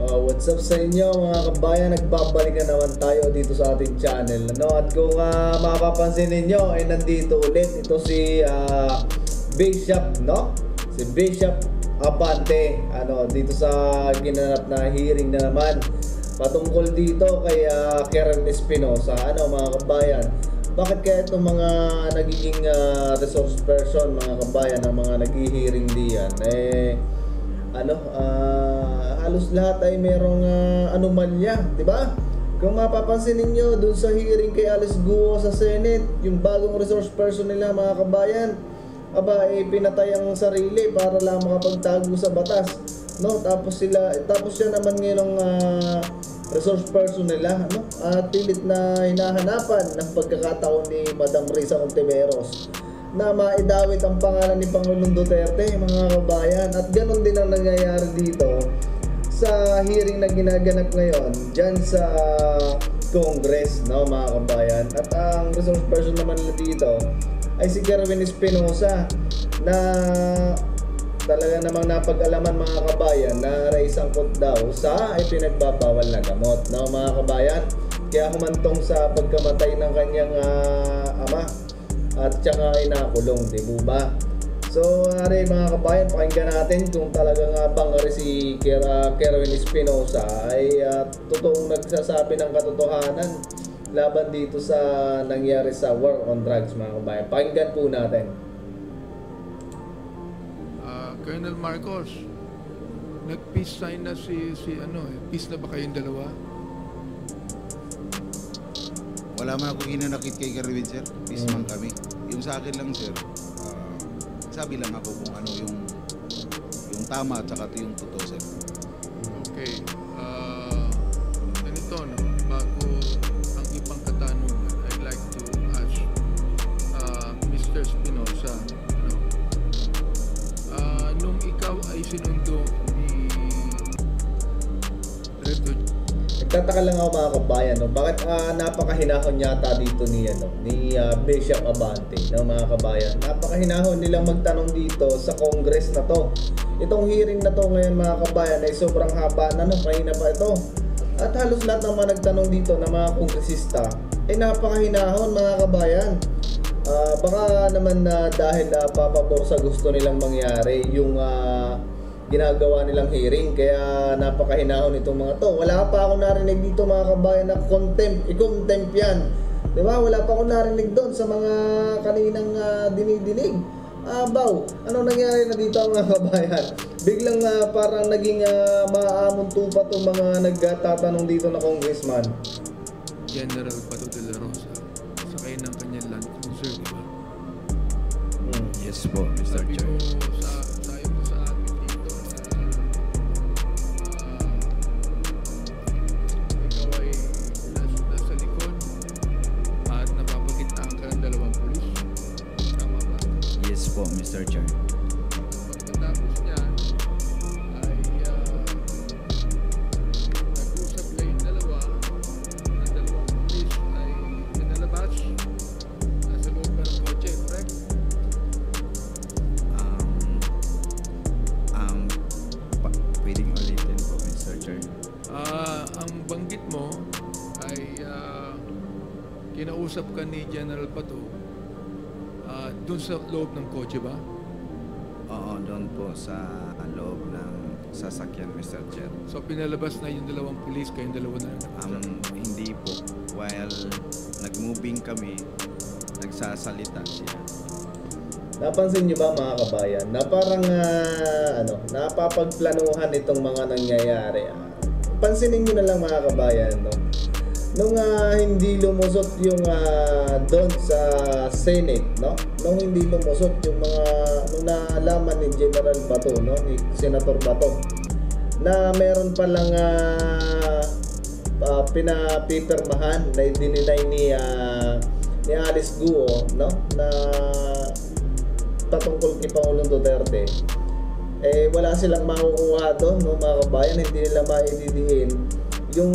What's up sa inyo mga kabayan? Nagbabalik na naman tayo dito sa ating channel, ano? At kung mapapansin ninyo ay nandito ulit ito si Bishop, no? Si Bishop Abante, ano, dito sa ginanap na hearing na naman patungkol dito kay Karen Espinosa. Ano mga kabayan, bakit kaya itong mga nagiging resource person, mga kabayan, ng mga nag-hearing diyan halos lahat ay merong anomalya, di ba? Kung mapapansin ninyo dun sa hearing kay Alice Guo sa Senate, yung bagong resource person nila, mga kabayan, pinatay ang sarili para lang makapagtago sa batas, no? Tapos siya naman ngayong resource person nila, no? Pilit na hinahanapan ng pagkakataon ni Madam Risa Ontiveros na maidawit ang pangalan ni Pangulong Duterte, mga kabayan. At ganun din ang nangyayari dito sa hearing na ginaganap ngayon dyan sa Congress, no, mga kabayan. At ang resource person naman nila dito ay si Karen Espinosa, na talaga namang napag-alaman, mga kabayan, na raisangkot daw sa ipinagbabawal na gamot, no, mga kabayan. Kaya humantong sa pagkamatay ng kanyang ama at saka ay nakulong, di ba? So, mga kabayan, pakinggan natin kung talaga nga bang si Karen Espinosa ay totoong nagsasabi ng katotohanan laban dito sa nangyari sa war on drugs, mga kabayan. Pakinggan po natin. Colonel Marcos, nag-peace sign na peace na ba kayong dalawa? Wala man ako hinanakit kay Garwin, sir. Peace man kami. Yung sa akin lang, sir, sabi lang ako kung ano yung tama at saka yung totoo, sir. Okay. Ganito, no? Bago ang ibang katanungan, I'd like to ask Mr. Espinosa, no? Nung ikaw ay sinundo ni Reto, nagtataka lang ako, mga kabayan, no? Bakit napakahinahon yata dito ni Bishop Abante, no, mga kabayan. Napakahinahon nilang magtanong dito sa Congress na to. Itong hearing na to ngayon, mga kabayan, ay sobrang haba na, no? Kanina pa ito. At halos lahat ng mga nagtanong dito na mga kongresista ay napakahinahon, mga kabayan. Baka naman dahil papabor sa gusto nilang mangyari yung ginagawa nilang hearing, kaya napakahinahon itong mga to. Wala pa ako narinig dito, mga kabayan, na i-contempt yan, di ba? Wala pa ako narinig doon sa mga kaninang dinidinig. Ano nangyari na dito, mga kabayan? Biglang parang naging maamunto pa itong mga nagtatanong dito na congressman. General Pato de la Rosa, sakay ng kanyang land cruiser, di ba? Yes po, Mr. Sabi Chair. mo sayo mo sa amin dito na ikaw ay nasa likod at napapagitaan ka ng dalawang pulis. Tama ba? Yes po, Mr. Chair. Pagkatapos niyan ay nag-usap kayong dalawa na dalawang pulis ay pinalabas nasa loob ka ng kotse, correct? Pwedeng ulitin po, Mr. Chair. Ang banggit mo ay kinausap ka ni General Pato dun sa loob ng kotse ba? Oo, doon po sa loob ng sasakyan, Mr. Chair. So pinalabas na yung dalawang pulis, kayong dalawa na lang. Hindi po. While nag-moving kami, nagsasalita siya. Napansin nyo ba, mga kabayan, na parang napapagplanuhan itong mga nangyayari? Pansinin nyo na lang, mga kabayan, no? Nung hindi lumusot yung doon sa Senate, no? Nung hindi lumusot yung nung naalaman ni General Bato, no? Ni Senator Bato, na meron palang pinapipirmahan na dininay ni Alice Guo, no? Na patungkol kay Pangulong Duterte, wala silang makukuha doon, no, mga kabayan. Hindi nila maididiin yung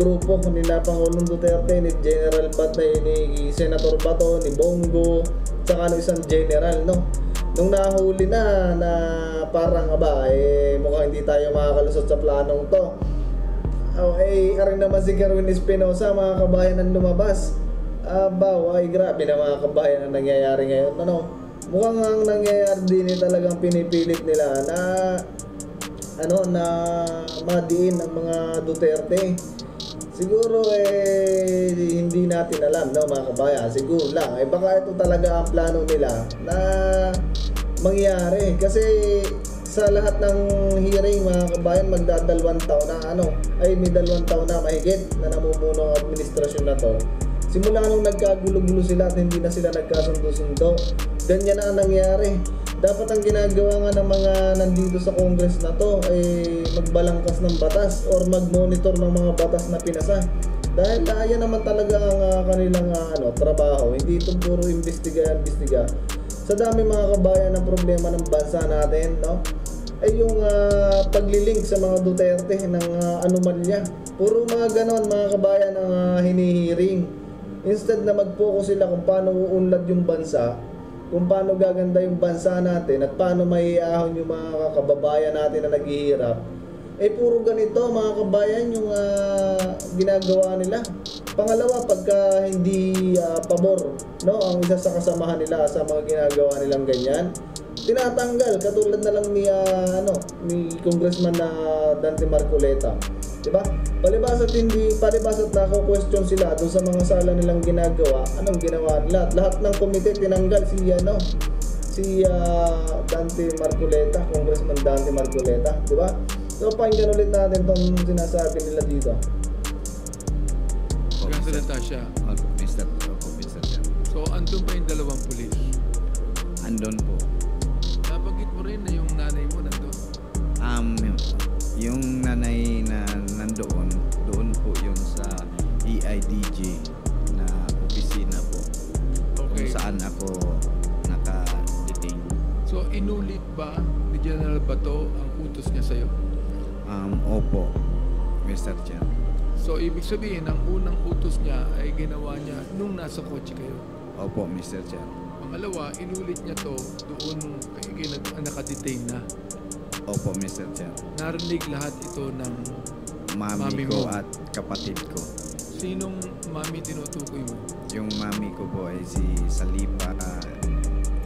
grupo nila Pangulong Duterte, ni General Bato, ni Senator Bato, ni Bongo, tsaka isang general, no? Nung nahuli na parang mukhang hindi tayo makakalusot sa planong to, aring naman si Kerwin Espinosa, mga kabayan, ang lumabas. Ay grabe na mga kabayan ang nangyayari ngayon. Mukhang ang nangyayari din talagang pinipilit nila na na madiin ang mga Duterte. Siguro hindi natin alam, mga kabayan. Siguro lang baka ito talaga ang plano nila na mangyari, kasi sa lahat ng hearing, mga kabayan, magdadalawang taon na may 2 taon na mahigit na namumuno ang administrasyon na to. Simula nung nagkagulo-gulo sila at hindi na sila nagkasundo-sundo, ganyan na ang nangyari. Dapat ang ginagawa nga ng mga nandito sa Congress na to ay magbalangkas ng batas or mag-monitor ng mga batas na pinasa. Dahil yan naman talaga ang kanilang trabaho. Hindi ito puro imbestiga. Sa dami, mga kabayan, ng problema ng bansa natin, ay yung paglilink sa mga Duterte ng anomalya. Puro mga ganon, mga kabayan, ang hinihiring. Instead na mag-focus sila kung paano uunlad yung bansa, kung paano gaganda yung bansa natin, at paano maiahon yung mga kababayan natin na naghihirap, puro ganito, mga kabayan, yung ginagawa nila. Pangalawa, pagka hindi pabor ang isa sa kasamahan nila sa mga ginagawa nilang ganyan, tinatanggal, katulad na lang ni Congressman na Dante Marcoleta. Diba? Palibasat nako-question sila doon sa mga sala nilang ginagawa. Anong ginawa nila? Lahat ng komite tinanggal si Dante Marcoleta, Congressman Dante Marcoleta, diba? So pakinggan ulit natin tong sinasabi nila dito. Nagsasalita siya. Mr. Chair. So andun pa yung 2 pulis. Andon po. Nabanggit mo rin na yung nanay mo nandun. Yung nanay na nandoon, doon po yun sa EIDG na opisina po. Okay. Kung saan ako naka-detain. So inulit ba ni General Bato ang utos niya sa'yo? Opo, Mr. Chair. So ibig sabihin, ang unang utos niya ay ginawa niya nung nasa kotse kayo. Opo, Mr. Chair. Pangalawa, inulit niya to doon kay nakadetain na. Opo, Mr. Chair. Narinig lahat ito ng Mami Mami ko mo. at kapatid ko. Sinong mami tinutukoy mo? Yung mami ko po ay si Salipa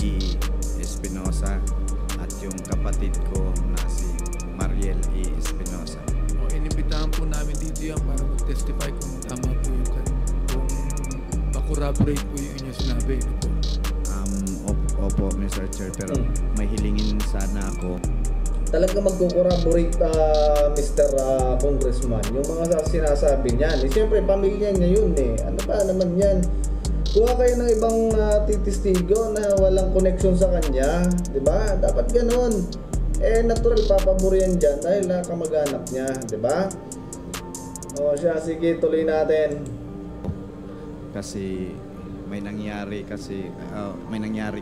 E. Espinosa at yung kapatid ko na si Mariel E. Espinosa. O inimbitahan po namin dito yan para mag-testify kung tama po yung kung makorroborate po yung inyong sinabi. Opo, Mr. Chair, pero may hilingin sana ako. Talaga magkukorroborate, Mr. Congressman, yung mga sinasabi niyan. Siyempre, pamilya niya yun Ano pa naman yan? Kuha kayo ng ibang titistigo na walang connection sa kanya. Diba? Dapat ganun. Natural, papabor yan dyan dahil kamag-anak niya. Diba? Sige, tuloy natin. Kasi may nangyari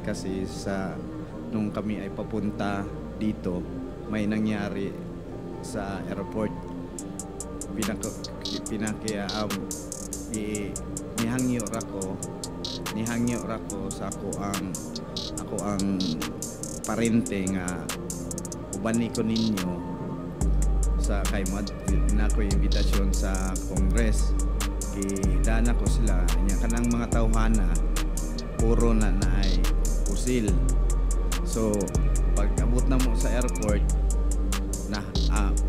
kasi sa nung kami ay papunta dito, may nangyari sa airport. Nihangyo rako sa ako ang parente nga ubani ko ninyo sa kay na ko imbitasyon sa Congress. Dana ko sila nya kanang mga tawhana puro na naay pusil. So pag abot na mo sa airport na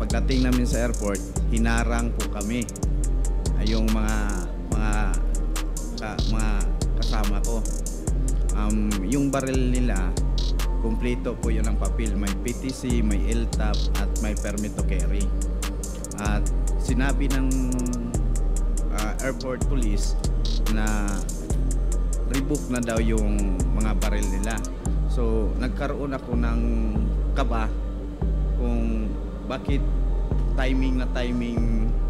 pagdating namin sa airport, hinarang po kami yung mga kasama ko. Yung baril nila kumpleto po yun ang papel, may PTC, may LTAP at may permit to carry. At sinabi ng airport police na rebook na daw yung mga baril nila. So nagkaroon ako ng kaba kung bakit timing.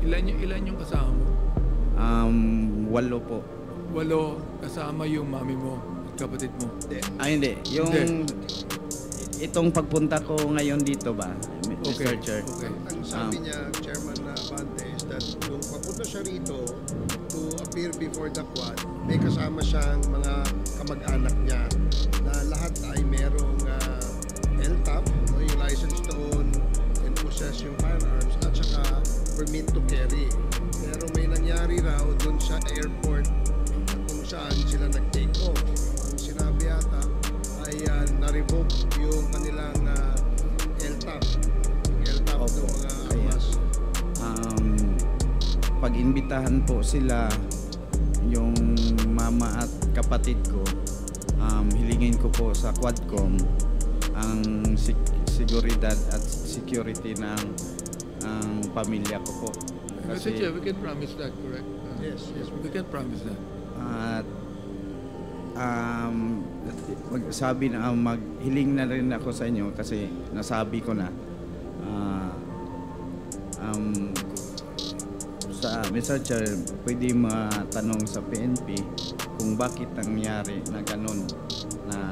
Ilan yung kasama mo? 8 po. 8 kasama yung mami mo at kapatid mo. Hindi. Yung itong pagpunta ko ngayon dito ba, Mr. Chair? Okay. Ang sabi niya, Chairman Abante, is that nung papunta siya rito to appear before the Quad, may kasama siyang mga kamag-anak niya na lahat ay merong LTAP, yung license to own and possess yung firearms, at saka permit to carry. Pero may nangyari raw dun sa airport kung saan sila nag-take off. Ang sinabi yata ay na-revoke yung kanilang LTAP. LTAP ng mga armas. Pag-imbitahan po sila yung mama at kapatid ko, hilingin ko po sa Quadcom ang seguridad at security ng pamilya ko po. Mr. Chair, we can promise that, correct? Yes, yes. We can promise that. At sabi na maghiling na rin ako sa inyo kasi nasabi ko na sa Mr. Chair, pwede matanong sa PNP kung bakit nangyari na ganun na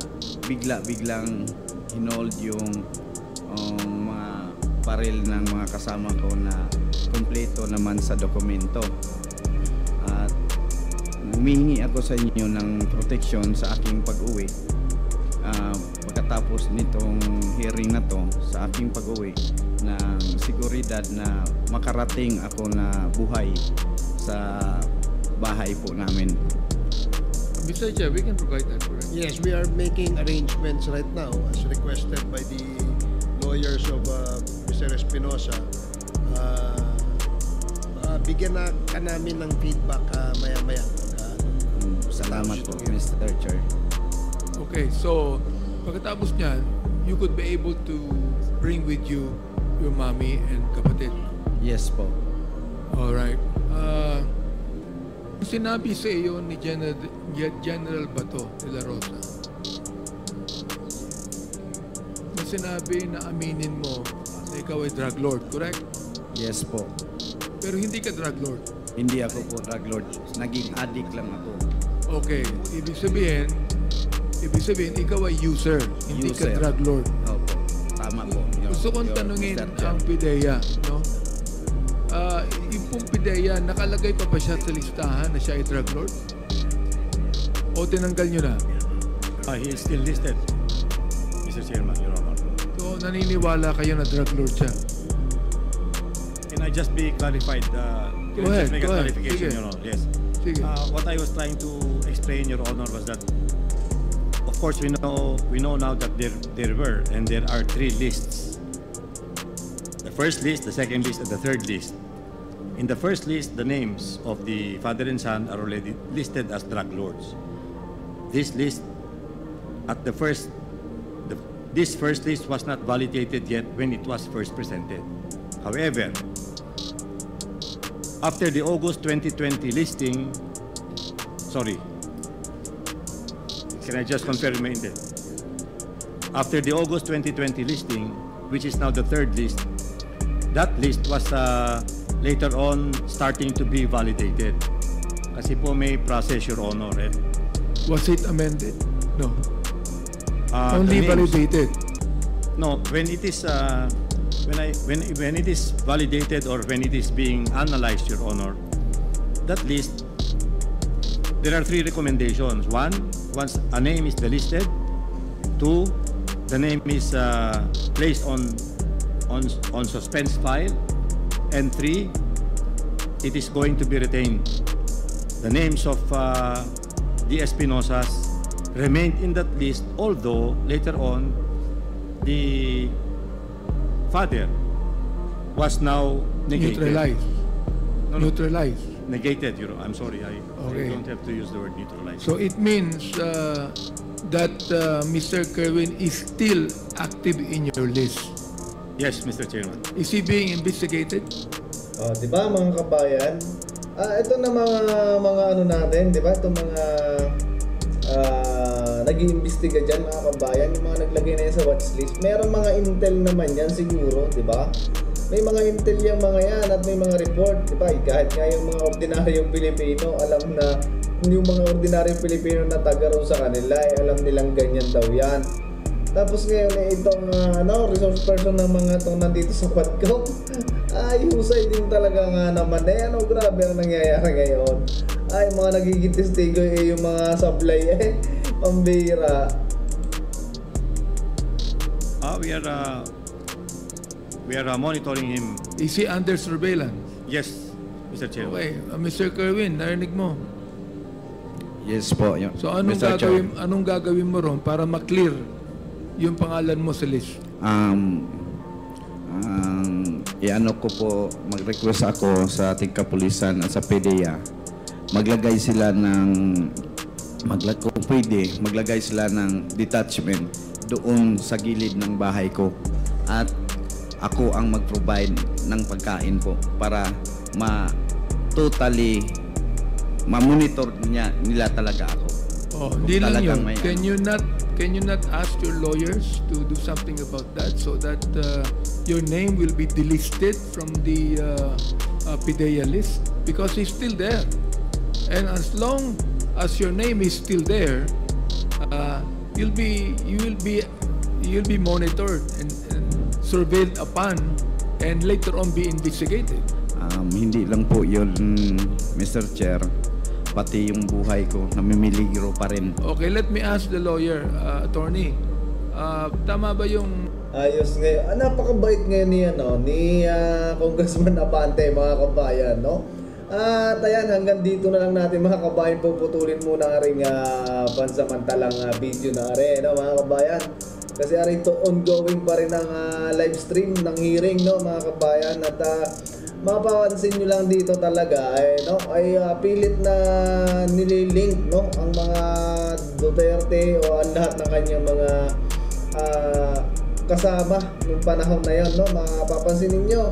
biglang hinold yung mga baril ng mga kasama ko na kumpleto naman sa dokumento. At humihingi ako sa inyo ng protection sa aking pag-uwi. Pagkatapos nitong hearing na to, sa aking pag-uwi ng seguridad na makarating ako na buhay sa bahay po namin. Mr. Chair, we can provide that, correct? Yes, we are making arrangements right now as requested by the lawyers of Mr. Espinosa. Bigyan na ka namin ng feedback maya-maya. Salamat po, Mr. Chair. Okay, so pagkatapos niyan, you could be able to bring with you your mommy and kapatid. Yes po. Alright. Sinabi sa iyo ni General Bato de la Rosa na sinabi na aminin mo na ikaw ay drug lord, correct? Yes po. Pero hindi ka drug lord. Hindi ako po drug lord. Naging addict lang ako. Okay, ibig sabihin ikaw ay user, hindi ka User. drug lord. Opo. Tama po. Gusto kong tanungin Mr. Chair. ang PIDEA, no? Yung pong PIDEA, nakalagay pa ba siya sa listahan na siya ay drug lord? O tinanggal nyo na? He is still listed, Mr. Chairman, Your Honor. So naniniwala kayo na drug lord siya? Can I just be clarified? Can Go I ahead, just make go a ahead. clarification, Sige. Your Honor? Yes. Sige. What I was trying to explain, Your Honor, was that, of course, we know now that there were and there are 3 lists. The first list, the second list, and the third list. In the first list, the names of the father and son are already listed as drug lords. This list, this first list was not validated yet when it was first presented. However, after the August 2020 listing, can I just confirm my intent? After the August 2020 listing, which is now the third list, that list was later on starting to be validated. Kasi po may process, Your Honor. Was it amended? No. The Only names- validated. No, when it is when it is validated or when it is being analyzed, Your Honor, that list, there are 3 recommendations. 1, once a name is delisted. 2, the name is placed on suspense file. And 3, it is going to be retained. The names of the Espinosas remained in that list, although later on the father was now negated. Neutralized. No. Neutralized. Negated, I'm sorry, I Okay. don't have to use the word neutralized. So it means that Mr. Kerwin is still active in your list. Yes, Mr. Chairman. Is he being investigated? Di ba mga kabayan? Ito na mga ano natin, di ba? Ito mga nag-iimbestiga dyan mga kabayan, yung mga naglagay na yan sa watchlist. Meron mga intel naman yan siguro, di ba? May mga intel yung mga yan at may mga report, di ba? Kahit nga yung mga ordinaryong Pilipino, alam na yung mga ordinaryong Pilipino na taga ron sa kanila, alam nilang ganyan daw yan. Tapos ngayon itong resource person ng mga itong nandito sa Quadcom, husay din talaga nga naman. Grabe ang nangyayari ngayon. Mga nagiging testigo yung mga supply pambira. We are monitoring him. Is he under surveillance? Yes, Mr. Chair. Okay, Mr. Kerwin, narinig mo. Yes po. So anong Mr. Chair. gagawin mo ron para ma-clear yung pangalan mo sa list? Iano ko po, mag-request ako sa ating kapulisan at sa PDEA. Maglagay sila ng, kung pwede, maglagay sila ng detachment doon sa gilid ng bahay ko. At ako ang mag-provide ng pagkain po para totally ma-monitor nila talaga ako. Oh, Kung hindi lang talagang yun. may Can you not ask your lawyers to do something about that so that your name will be delisted from the PDEA list? Because he's still there. And as long as your name is still there, you'll be monitored and surveilled upon and later on be investigated. Hindi lang po yun, Mr. Chair. Pati yung buhay ko, namimiligro pa rin. Okay, let me ask the lawyer, attorney. Tama ba yung Ayos ngayon. Napakabait ngayon ni Congressman Abante, mga kabayan, no? At ayan, hanggang dito na lang natin mga kabayan, puputulin muna ang aring pansamantalang video na rin, no, mga kabayan. Kasi aring to ongoing pa rin ang live stream ng hearing, no, mga kabayan. At mapapansin nyo lang dito talaga ay pilit na nililink, no, ang mga Duterte o ang lahat ng kanyang mga kasama ng panahon na yan, no. Mapapansin niyo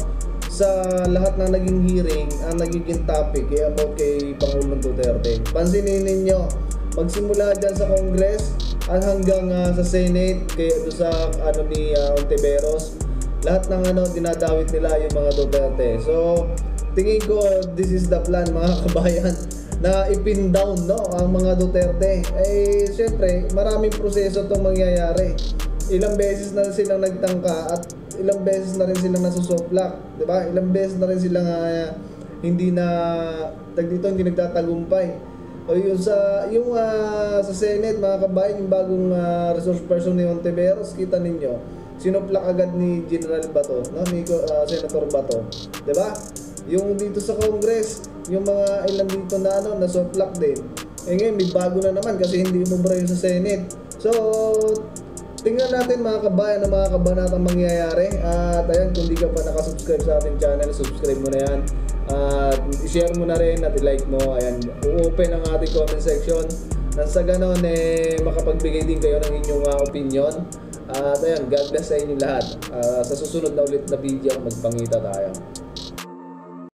sa lahat ng naging hearing, ang nagiging topic ay about kay Pangulong Duterte. Pansinin ninyo, magsimula dyan sa Congress at hanggang sa Senate, kaya sa ni Ontiveros, lahat ng dinadawit nila yung mga Duterte. So tingin ko this is the plan, mga kabayan, na ipin down, no, ang mga Duterte. Eh syempre maraming proseso itong mangyayari. Ilang beses na silang nagtangka at ilang beses na rin silang nasusoplak, 'di ba? Ilang beses na rin silang hindi nagtatagumpay. O yung sa Senate, mga kabayan, yung bagong resource person ni Ontiveros, kita ninyo, sinoplak agad ni General Bato, no, ni Senator Bato, 'di ba? Yung dito sa Congress, yung mga ilan dito na nasoplak din. Eh ngayon may bago na naman kasi hindi umubra yung sa Senate. So tingnan natin, mga kabayan, ang mga kabanatang mangyayari. At ayan, kung di ka pa nakasubscribe sa ating channel, subscribe mo na yan. At i-share mo na rin at i-like mo. Ayan, open ang ating comment section. Nang sa ganon, makapagbigay din kayo ng inyong opinion. At ayan, God bless sa inyo lahat. Sa susunod na ulit na video, magpangita tayo.